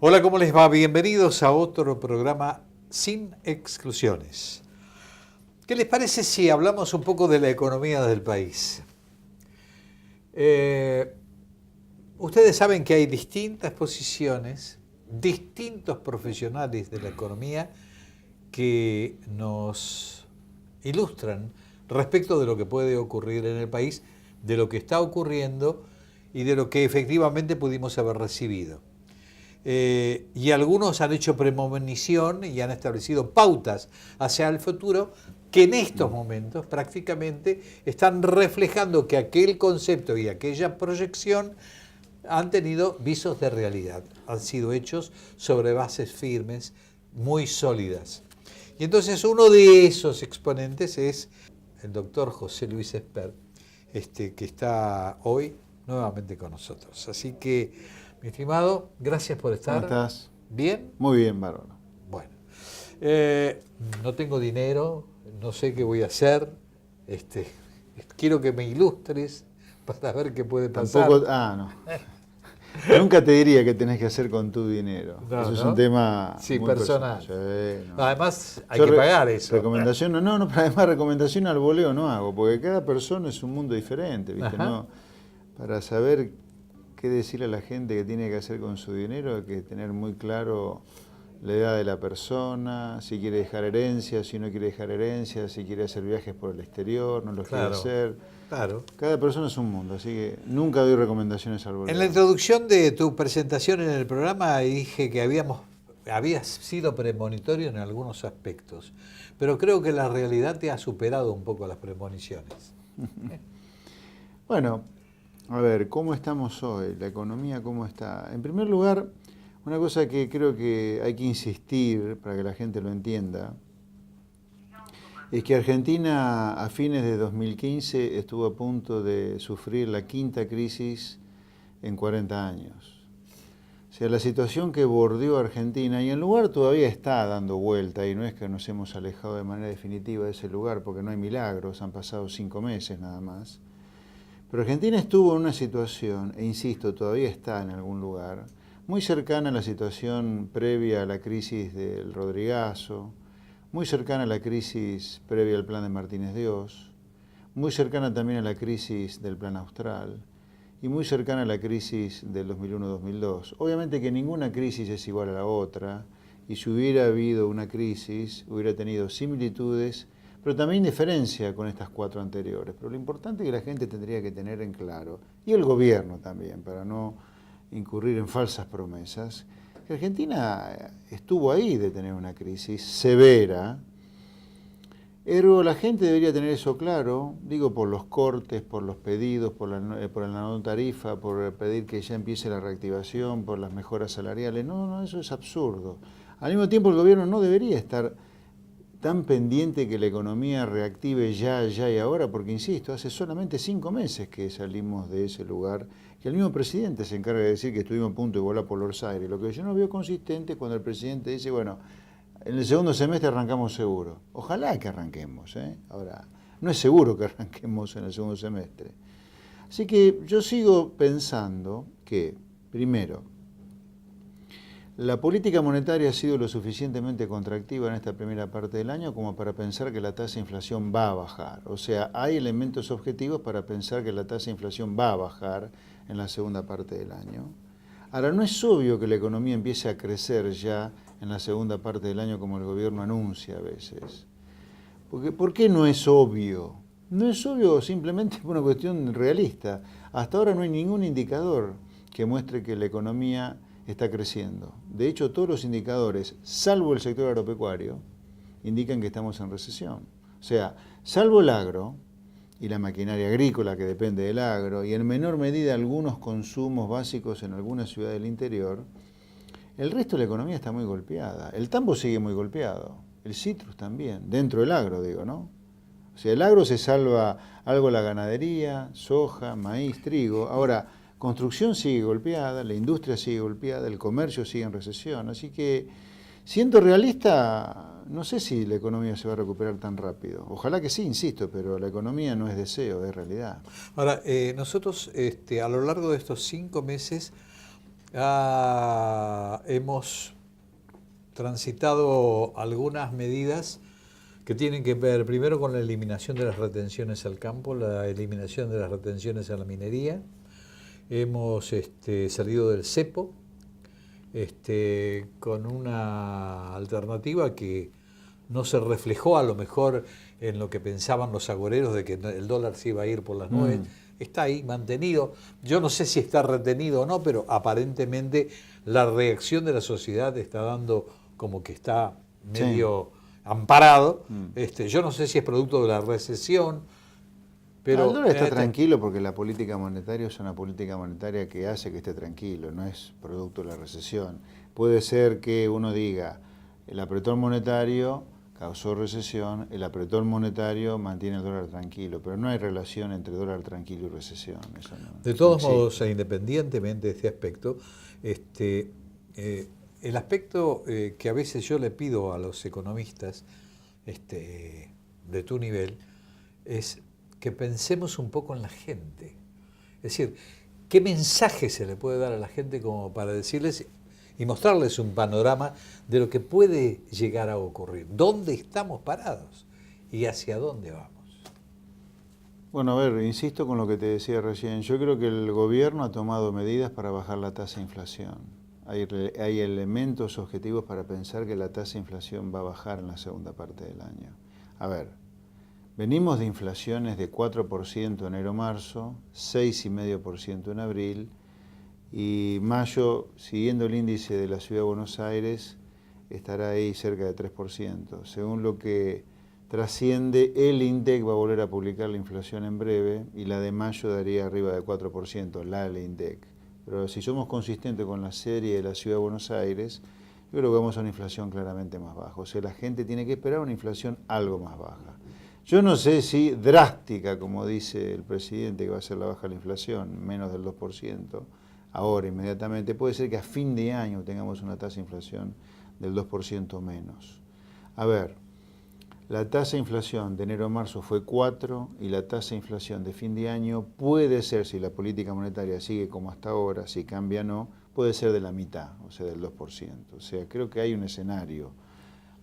Hola, ¿cómo les va? Bienvenidos a otro programa sin exclusiones. ¿Qué les parece si hablamos un poco de la economía del país? Ustedes saben que hay distintas posiciones, distintos profesionales de la economía que nos ilustran respecto de lo que puede ocurrir en el país, de lo que está ocurriendo y de lo que efectivamente pudimos haber recibido. Y algunos han hecho premonición y han establecido pautas hacia el futuro que en estos momentos prácticamente están reflejando que aquel concepto y aquella proyección han tenido visos de realidad, han sido hechos sobre bases firmes, muy sólidas. Y entonces uno de esos exponentes es el doctor José Luis Espert, que está hoy nuevamente con nosotros. Así que, mi estimado, gracias por estar. ¿Cómo estás? ¿Bien? Muy bien, bárbaro. Bueno, no tengo dinero, no sé qué voy a hacer, quiero que me ilustres para ver qué puede pasar. Tampoco, no. Nunca te diría qué tenés que hacer con tu dinero. No, eso es ¿no? un tema Sí, muy personal. Sí, no. Además, hay que pagar eso. Recomendación, no, pero además recomendación al voleo no hago, porque cada persona es un mundo diferente, ¿viste? No, para saber qué decirle a la gente que tiene que hacer con su dinero, hay que tener muy claro la edad de la persona, si quiere dejar herencia, si no quiere dejar herencia, si quiere hacer viajes por el exterior, no los quiere hacer. Claro. Cada persona es un mundo, así que nunca doy recomendaciones al voleo. En la introducción de tu presentación en el programa dije que habías sido premonitorio en algunos aspectos, pero creo que la realidad te ha superado un poco las premoniciones. Bueno, a ver, ¿cómo estamos hoy? ¿La economía cómo está? En primer lugar, una cosa que creo que hay que insistir para que la gente lo entienda, es que Argentina a fines de 2015 estuvo a punto de sufrir la quinta crisis en 40 años. O sea, la situación que bordeó a Argentina, y el lugar todavía está dando vuelta, y no es que nos hemos alejado de manera definitiva de ese lugar, porque no hay milagros, han pasado 5 meses nada más. Pero Argentina estuvo en una situación, e insisto, todavía está en algún lugar, muy cercana a la situación previa a la crisis del Rodrigazo, muy cercana a la crisis previa al plan de Martínez de Oz, muy cercana también a la crisis del plan Austral y muy cercana a la crisis del 2001-2002. Obviamente que ninguna crisis es igual a la otra, y si hubiera habido una crisis, hubiera tenido similitudes, pero también diferencia con estas 4 anteriores. Pero lo importante que la gente tendría que tener en claro, y el gobierno también, para no incurrir en falsas promesas, que Argentina estuvo ahí de tener una crisis severa. Ergo, la gente debería tener eso claro, digo, por los cortes, por los pedidos, por la no tarifa, por pedir que ya empiece la reactivación, por las mejoras salariales. No, eso es absurdo. Al mismo tiempo, el gobierno no debería estar tan pendiente que la economía reactive ya y ahora, porque insisto, hace solamente 5 meses que salimos de ese lugar, que el mismo presidente se encarga de decir que estuvimos a punto de volar por los aires. Lo que yo no veo consistente es cuando el presidente dice, bueno, en el segundo semestre arrancamos seguro. Ojalá que arranquemos, ¿eh? Ahora, no es seguro que arranquemos en el segundo semestre. Así que yo sigo pensando que, primero, la política monetaria ha sido lo suficientemente contractiva en esta primera parte del año como para pensar que la tasa de inflación va a bajar. O sea, hay elementos objetivos para pensar que la tasa de inflación va a bajar en la segunda parte del año. Ahora, no es obvio que la economía empiece a crecer ya en la segunda parte del año como el gobierno anuncia a veces. ¿Por qué no es obvio? No es obvio simplemente por una cuestión realista. Hasta ahora no hay ningún indicador que muestre que la economía está creciendo. De hecho, todos los indicadores, salvo el sector agropecuario, indican que estamos en recesión. O sea, salvo el agro y la maquinaria agrícola que depende del agro, y en menor medida algunos consumos básicos en algunas ciudades del interior, el resto de la economía está muy golpeada. El tambo sigue muy golpeado, el citrus también, dentro del agro digo, ¿no? O sea, el agro se salva algo la ganadería, soja, maíz, trigo. Ahora, construcción sigue golpeada, la industria sigue golpeada, el comercio sigue en recesión. Así que, siendo realista, no sé si la economía se va a recuperar tan rápido. Ojalá que sí, insisto, pero la economía no es deseo, es realidad. Ahora, nosotros a lo largo de estos 5 meses Hemos transitado algunas medidas que tienen que ver primero con la eliminación de las retenciones al campo, la eliminación de las retenciones a la minería. Hemos salido del cepo con una alternativa que no se reflejó a lo mejor en lo que pensaban los agoreros de que el dólar se iba a ir por las nubes. Está ahí mantenido. Yo no sé si está retenido o no, pero aparentemente la reacción de la sociedad está dando como que está medio amparado. Yo no sé si es producto de la recesión, pero el dólar está tranquilo porque la política monetaria es una política monetaria que hace que esté tranquilo, no es producto de la recesión. Puede ser que uno diga, el apretón monetario causó recesión, el apretón monetario mantiene el dólar tranquilo, pero no hay relación entre dólar tranquilo y recesión. Eso no, de todos modos, independientemente de este aspecto, el aspecto que a veces yo le pido a los economistas de tu nivel es que pensemos un poco en la gente. Es decir, ¿qué mensaje se le puede dar a la gente como para decirles y mostrarles un panorama de lo que puede llegar a ocurrir? ¿Dónde estamos parados y hacia dónde vamos? Bueno, a ver, insisto con lo que te decía recién. Yo creo que el gobierno ha tomado medidas para bajar la tasa de inflación. Hay elementos objetivos para pensar que la tasa de inflación va a bajar en la segunda parte del año. A ver, venimos de inflaciones de 4% enero-marzo, 6,5% en abril, y mayo, siguiendo el índice de la Ciudad de Buenos Aires, estará ahí cerca de 3%. Según lo que trasciende, el INDEC va a volver a publicar la inflación en breve y la de mayo daría arriba de 4%, la del INDEC. Pero si somos consistentes con la serie de la Ciudad de Buenos Aires, yo creo que vamos a una inflación claramente más baja. O sea, la gente tiene que esperar una inflación algo más baja. Yo no sé si drástica, como dice el presidente, que va a ser la baja de la inflación, menos del 2%, ahora inmediatamente, puede ser que a fin de año tengamos una tasa de inflación del 2% menos. A ver, la tasa de inflación de enero a marzo fue 4 y la tasa de inflación de fin de año puede ser, si la política monetaria sigue como hasta ahora, si cambia no, puede ser de la mitad, o sea, del 2%. O sea, creo que hay un escenario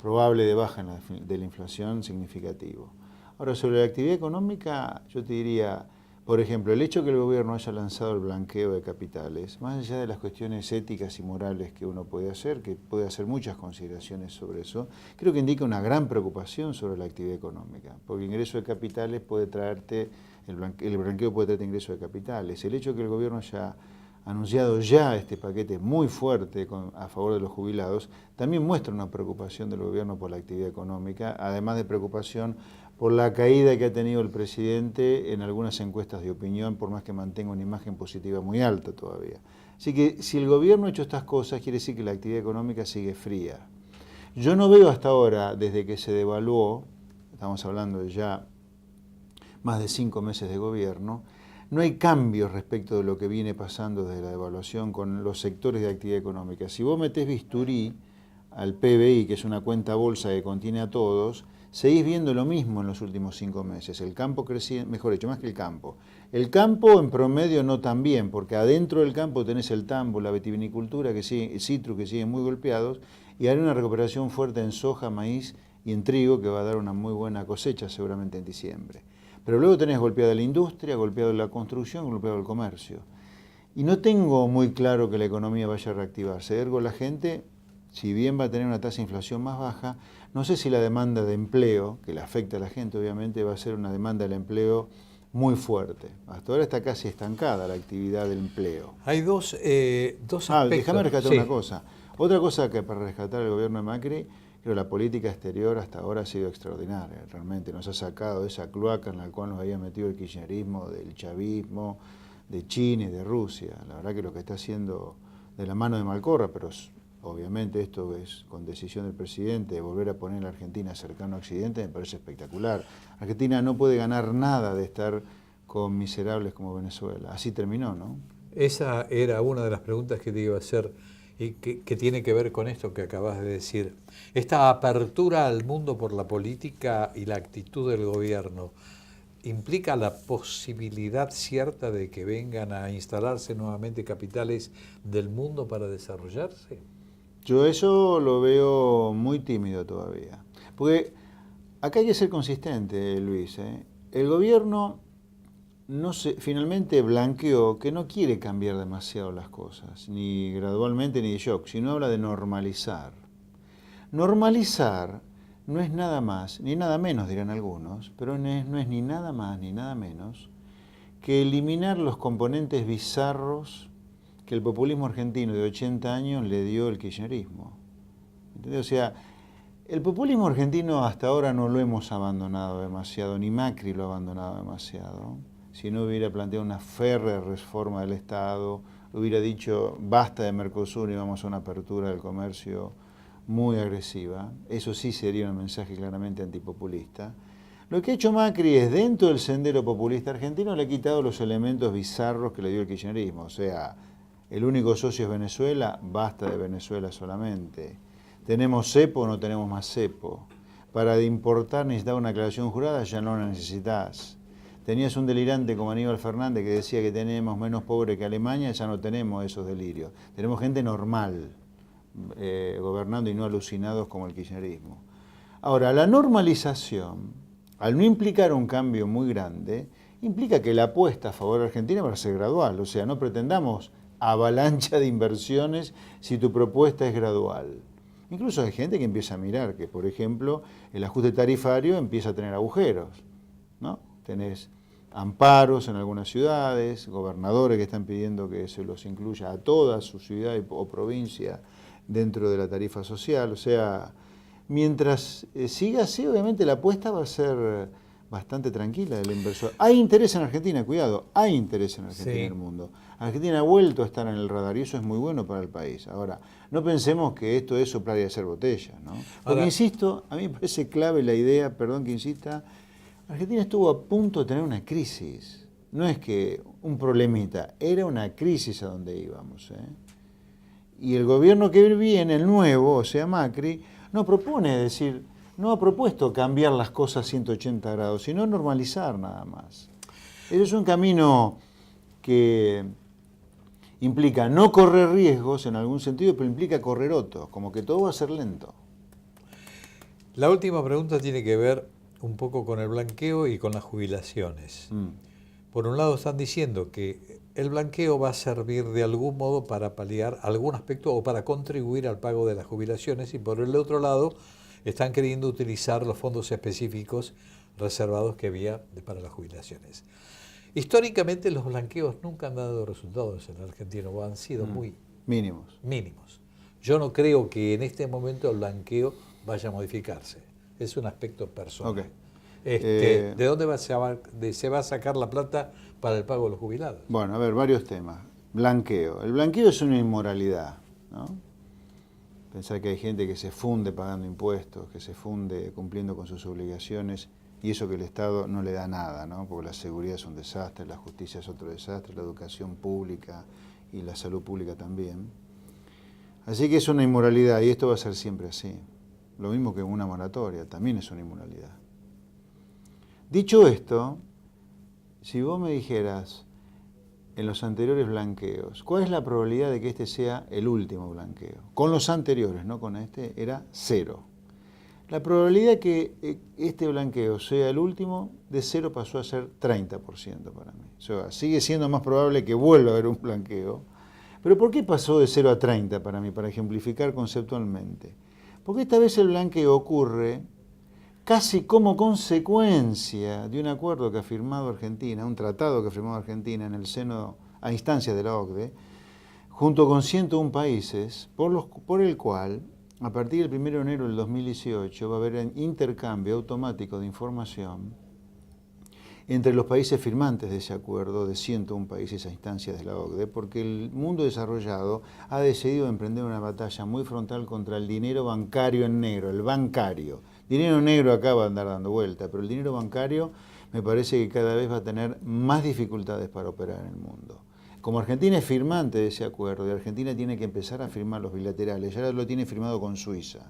probable de baja de la inflación significativo. Ahora, sobre la actividad económica, yo te diría, por ejemplo, el hecho que el gobierno haya lanzado el blanqueo de capitales, más allá de las cuestiones éticas y morales que uno puede hacer, que puede hacer muchas consideraciones sobre eso, creo que indica una gran preocupación sobre la actividad económica, porque el ingreso de capitales puede traerte, el blanqueo puede traerte ingreso de capitales. El hecho que el gobierno haya anunciado ya este paquete muy fuerte a favor de los jubilados, también muestra una preocupación del gobierno por la actividad económica, además de preocupación por la caída que ha tenido el presidente en algunas encuestas de opinión, por más que mantenga una imagen positiva muy alta todavía. Así que si el gobierno ha hecho estas cosas, quiere decir que la actividad económica sigue fría. Yo no veo hasta ahora, desde que se devaluó, estamos hablando de ya más de 5 meses de gobierno, no hay cambios respecto de lo que viene pasando desde la devaluación con los sectores de actividad económica. Si vos metés bisturí al PBI, que es una cuenta bolsa que contiene a todos, seguís viendo lo mismo en los últimos 5 meses. El campo crecía, mejor dicho, más que el campo. El campo en promedio no tan bien, porque adentro del campo tenés el tambo, la vitivinicultura, el citru, que siguen muy golpeados, y hay una recuperación fuerte en soja, maíz y en trigo, que va a dar una muy buena cosecha seguramente en diciembre. Pero luego tenés golpeada la industria, golpeado la construcción, golpeado el comercio. Y no tengo muy claro que la economía vaya a reactivarse. Ergo, la gente, si bien va a tener una tasa de inflación más baja, no sé si la demanda de empleo, que le afecta a la gente obviamente, va a ser una demanda del empleo muy fuerte. Hasta ahora está casi estancada la actividad del empleo. Hay dos aspectos. Déjame rescatar una cosa. Otra cosa que para rescatar el gobierno de Macri, creo que la política exterior hasta ahora ha sido extraordinaria. Realmente nos ha sacado de esa cloaca en la cual nos había metido el kirchnerismo, del chavismo, de China y de Rusia. La verdad que lo que está haciendo de la mano de Malcorra, pero obviamente esto es con decisión del presidente, de volver a poner a la Argentina cercano a Occidente, me parece espectacular. Argentina no puede ganar nada de estar con miserables como Venezuela. Así terminó, ¿no? Esa era una de las preguntas que te iba a hacer y que tiene que ver con esto que acabas de decir. Esta apertura al mundo por la política y la actitud del gobierno implica la posibilidad cierta de que vengan a instalarse nuevamente capitales del mundo para desarrollarse? Yo eso lo veo muy tímido todavía. Porque acá hay que ser consistente, Luis, ¿eh? El gobierno finalmente blanqueó que no quiere cambiar demasiado las cosas, ni gradualmente ni de shock, sino habla de normalizar. Normalizar no es nada más, ni nada menos, dirán algunos, pero no es ni nada más ni nada menos que eliminar los componentes bizarros que el populismo argentino de 80 años le dio el kirchnerismo. ¿Entendés? O sea, el populismo argentino hasta ahora no lo hemos abandonado demasiado, ni Macri lo ha abandonado demasiado. Si no hubiera planteado una férrea reforma del Estado, hubiera dicho basta de Mercosur y vamos a una apertura del comercio muy agresiva, eso sí sería un mensaje claramente antipopulista. Lo que ha hecho Macri es, dentro del sendero populista argentino, le ha quitado los elementos bizarros que le dio el kirchnerismo. O sea, el único socio es Venezuela, basta de Venezuela solamente. ¿Tenemos cepo o no tenemos más cepo? Para importar necesitaba una aclaración jurada, ya no la necesitas. Tenías un delirante como Aníbal Fernández que decía que tenemos menos pobre que Alemania, ya no tenemos esos delirios. Tenemos gente normal gobernando y no alucinados como el kirchnerismo. Ahora, la normalización, al no implicar un cambio muy grande, implica que la apuesta a favor de Argentina va a ser gradual. O sea, no pretendamos avalancha de inversiones si tu propuesta es gradual. Incluso hay gente que empieza a mirar que, por ejemplo, el ajuste tarifario empieza a tener agujeros, ¿no? Tenés amparos en algunas ciudades, gobernadores que están pidiendo que se los incluya a toda su ciudad o provincia dentro de la tarifa social. O sea, mientras siga así, obviamente la apuesta va a ser bastante tranquila del inversor. Hay interés en Argentina, cuidado, hay interés en Argentina en el mundo. Argentina ha vuelto a estar en el radar y eso es muy bueno para el país. Ahora, no pensemos que esto es soplar y hacer botella, ¿no? Porque, ahora, insisto, a mí me parece clave la idea, perdón que insista, Argentina estuvo a punto de tener una crisis. No es que un problemita, era una crisis a donde íbamos, ¿eh? Y el gobierno que viene, el nuevo, o sea Macri, no propone, es decir, no ha propuesto cambiar las cosas 180 grados, sino normalizar nada más. Ese es un camino que implica no correr riesgos en algún sentido, pero implica correr otros, como que todo va a ser lento. La última pregunta tiene que ver un poco con el blanqueo y con las jubilaciones. Por un lado están diciendo que el blanqueo va a servir de algún modo para paliar algún aspecto o para contribuir al pago de las jubilaciones, y por el otro lado están queriendo utilizar los fondos específicos reservados que había para las jubilaciones. Históricamente los blanqueos nunca han dado resultados en la Argentina, o han sido muy mínimos. Yo no creo que en este momento el blanqueo vaya a modificarse. Es un aspecto personal. Okay. ¿De dónde se va a sacar la plata para el pago de los jubilados? Bueno, a ver, varios temas. Blanqueo. El blanqueo es una inmoralidad, ¿no? Pensar que hay gente que se funde pagando impuestos, que se funde cumpliendo con sus obligaciones, y eso que el Estado no le da nada, ¿no? Porque la seguridad es un desastre, la justicia es otro desastre, la educación pública y la salud pública también. Así que es una inmoralidad y esto va a ser siempre así. Lo mismo que una moratoria, también es una inmoralidad. Dicho esto, si vos me dijeras en los anteriores blanqueos, ¿cuál es la probabilidad de que este sea el último blanqueo? Con los anteriores, no con este, era 0. La probabilidad de que este blanqueo sea el último, de 0 pasó a ser 30% para mí. O sea, sigue siendo más probable que vuelva a haber un blanqueo. Pero ¿por qué pasó de 0 a 30 para mí? Para ejemplificar conceptualmente. Porque esta vez el blanqueo ocurre casi como consecuencia de un acuerdo que ha firmado Argentina, un tratado que ha firmado Argentina en el seno, a instancias de la OCDE, junto con 101 países, por el cual, a partir del 1 de enero del 2018, va a haber intercambio automático de información entre los países firmantes de ese acuerdo, de 101 países a instancias de la OCDE, porque el mundo desarrollado ha decidido emprender una batalla muy frontal contra el dinero bancario en negro, el bancario. Dinero negro acá va a andar dando vuelta, pero el dinero bancario me parece que cada vez va a tener más dificultades para operar en el mundo. Como Argentina es firmante de ese acuerdo, y Argentina tiene que empezar a firmar los bilaterales, ya lo tiene firmado con Suiza.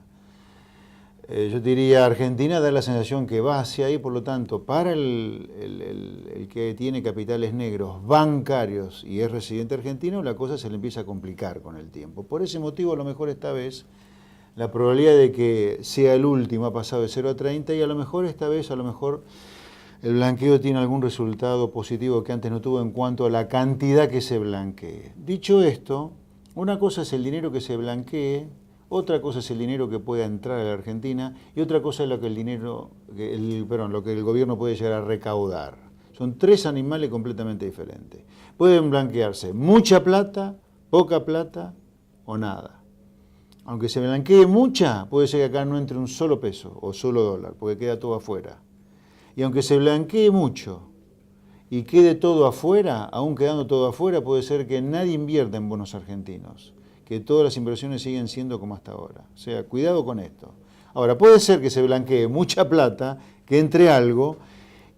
Yo diría, Argentina da la sensación que va hacia ahí, por lo tanto, para el que tiene capitales negros bancarios y es residente argentino, la cosa se le empieza a complicar con el tiempo. Por ese motivo, a lo mejor esta vez, la probabilidad de que sea el último ha pasado de 0 a 30 y a lo mejor esta vez, el blanqueo tiene algún resultado positivo que antes no tuvo en cuanto a la cantidad que se blanquee. Dicho esto, una cosa es el dinero que se blanquee, otra cosa es el dinero que pueda entrar a la Argentina y otra cosa es lo que lo que el gobierno puede llegar a recaudar. Son tres animales completamente diferentes. Pueden blanquearse mucha plata, poca plata o nada. Aunque se blanquee mucha, puede ser que acá no entre un solo peso o solo dólar, porque queda todo afuera. Y aunque se blanquee mucho y quede todo afuera, aún quedando todo afuera, puede ser que nadie invierta en bonos argentinos, que todas las inversiones siguen siendo como hasta ahora. O sea, cuidado con esto. Ahora, puede ser que se blanquee mucha plata, que entre algo,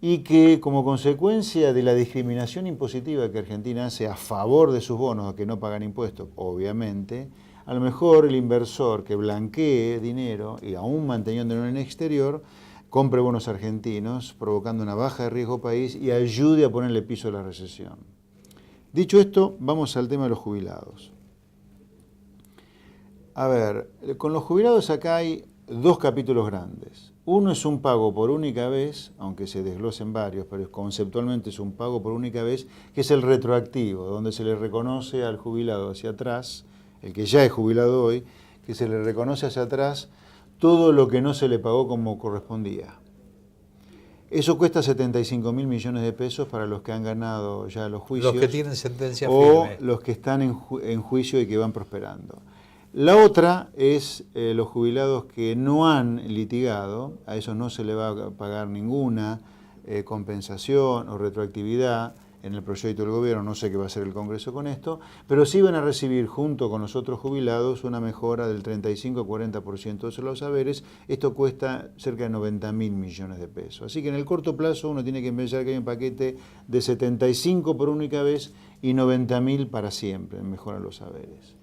y que como consecuencia de la discriminación impositiva que Argentina hace a favor de sus bonos, que no pagan impuestos, obviamente, a lo mejor el inversor que blanquee dinero, y aún manteniéndolo en el exterior, compre bonos argentinos, provocando una baja de riesgo país y ayude a ponerle piso a la recesión. Dicho esto, vamos al tema de los jubilados. A ver, con los jubilados acá hay dos capítulos grandes. Uno es un pago por única vez, aunque se desglosen varios, pero conceptualmente es un pago por única vez, que es el retroactivo, donde se le reconoce al jubilado hacia atrás, el que ya es jubilado hoy, que se le reconoce hacia atrás todo lo que no se le pagó como correspondía. Eso cuesta 75.000 millones de pesos para los que han ganado ya los juicios. Los que tienen sentencia o firme. los que están en juicio y que van prosperando. La otra es los jubilados que no han litigado, a esos no se le va a pagar ninguna compensación o retroactividad en el proyecto del gobierno, no sé qué va a hacer el Congreso con esto, pero sí van a recibir junto con los otros jubilados una mejora del 35 a 40% de los saberes. Esto cuesta cerca de 90.000 millones de pesos. Así que en el corto plazo uno tiene que pensar que hay un paquete de 75 por única vez y 90.000 para siempre en mejora de los saberes.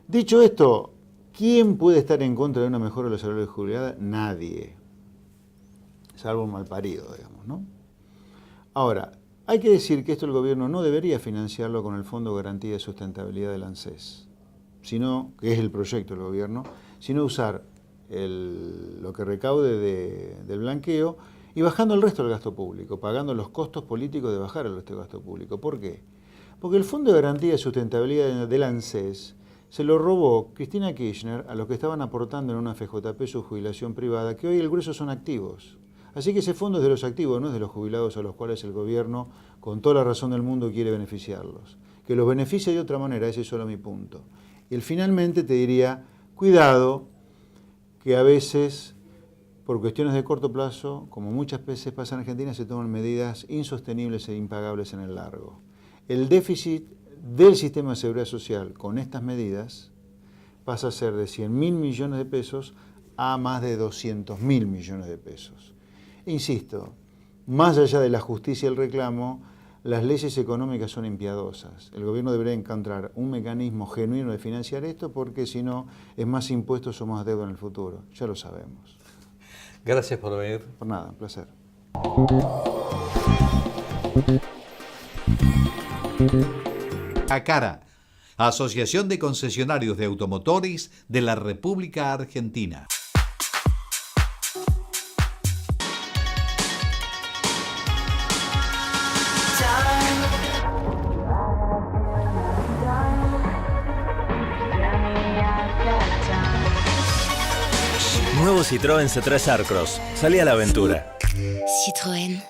Dicho esto, ¿quién puede estar en contra de una mejora de los salarios de jubilada? Nadie, salvo un malparido, digamos, ¿no? Ahora, hay que decir que esto el gobierno no debería financiarlo con el Fondo de Garantía de Sustentabilidad del ANSES, sino, que es el proyecto del gobierno, sino usar lo que recaude del blanqueo y bajando el resto del gasto público, pagando los costos políticos de bajar el resto del gasto público. ¿Por qué? Porque el Fondo de Garantía de Sustentabilidad del ANSES se lo robó Cristina Kirchner a los que estaban aportando en una FJP su jubilación privada, que hoy el grueso son activos. Así que ese fondo es de los activos, no es de los jubilados a los cuales el gobierno, con toda la razón del mundo, quiere beneficiarlos. Que los beneficie de otra manera, ese es solo mi punto. Y finalmente te diría, cuidado, que a veces, por cuestiones de corto plazo, como muchas veces pasa en Argentina, se toman medidas insostenibles e impagables en el largo. El déficit del sistema de seguridad social con estas medidas pasa a ser de 100.000 millones de pesos a más de 200.000 millones de pesos. Insisto, más allá de la justicia y el reclamo, las leyes económicas son impiadosas. El gobierno debería encontrar un mecanismo genuino de financiar esto porque si no es más impuestos o más deuda en el futuro. Ya lo sabemos. Gracias por venir. Por nada, un placer. ACARA, Asociación de Concesionarios de Automotores de la República Argentina. Nuevo Citroën C3 Aircross. Salí a la aventura. Citroën.